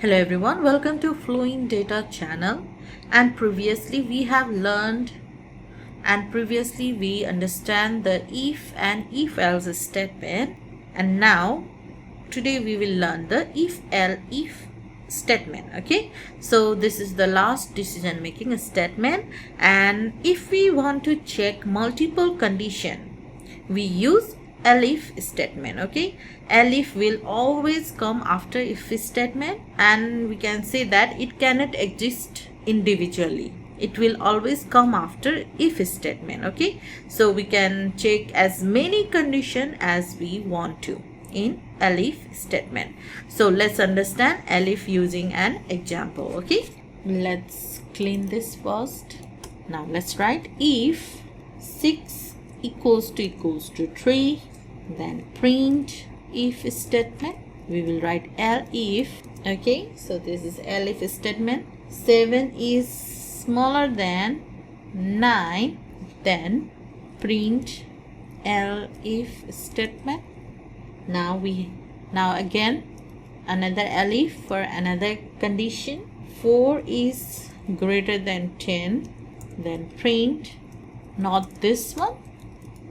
Hello everyone, welcome to flowindata channel. And previously we understand the if and if else statement, and now today we will learn the if statement. Okay, so this is the last decision making statement, and if we want to check multiple condition, we use Elif statement. Okay, Elif will always come after if statement, and we can say that it cannot exist individually. It will always come after if statement. Okay, so we can check as many condition as we want to in Elif statement. So let's understand Elif using an example. Okay, let's clean this first. Now let's write if 6 equals to 3, then print if statement. We will write Elif. Okay, so this is Elif statement. 7 is smaller than 9, then print Elif statement. Now again another Elif for another condition. 4 is greater than 10, then print not this one.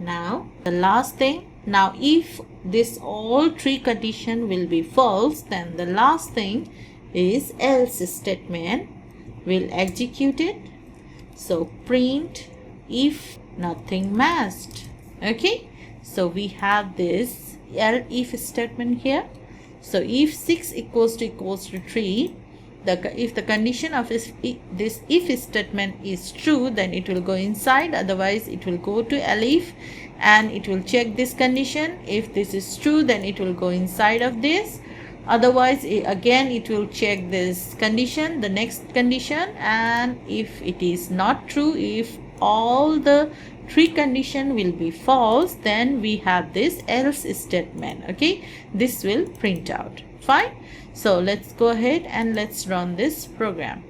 Now the last thing, now if this all three condition will be false, then the last thing is else statement will execute it. So print if nothing matched. Okay, so we have this if statement here. So if 6 equals to 3, if the condition of this if statement is true, then it will go inside, otherwise it will go to Elif and it will check this condition. If this is true, then it will go inside of this, otherwise again it will check this condition, the next condition, and if it is not true, if all the three condition will be false, then we have this else statement. Okay, this will print out. Fine. So let's go ahead and let's run this program.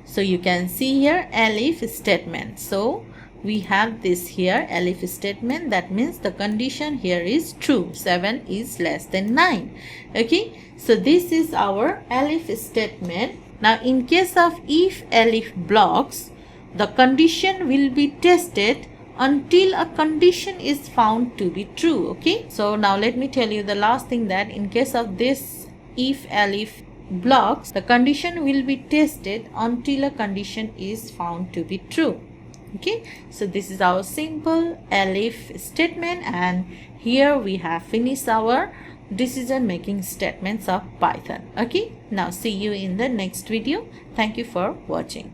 So you can see here Elif statement. So we have this here Elif statement. That means the condition here is true. 7 is less than 9. Okay, so this is our Elif statement. Now in case of if Elif blocks, the condition will be tested until a condition is found to be true. Okay, so now let me tell you the last thing, that in case of this if Elif blocks, the condition will be tested until a condition is found to be true. Okay, so this is our simple Elif statement, and here we have finished our decision making statements of Python. Okay, now see you in the next video. Thank you for watching.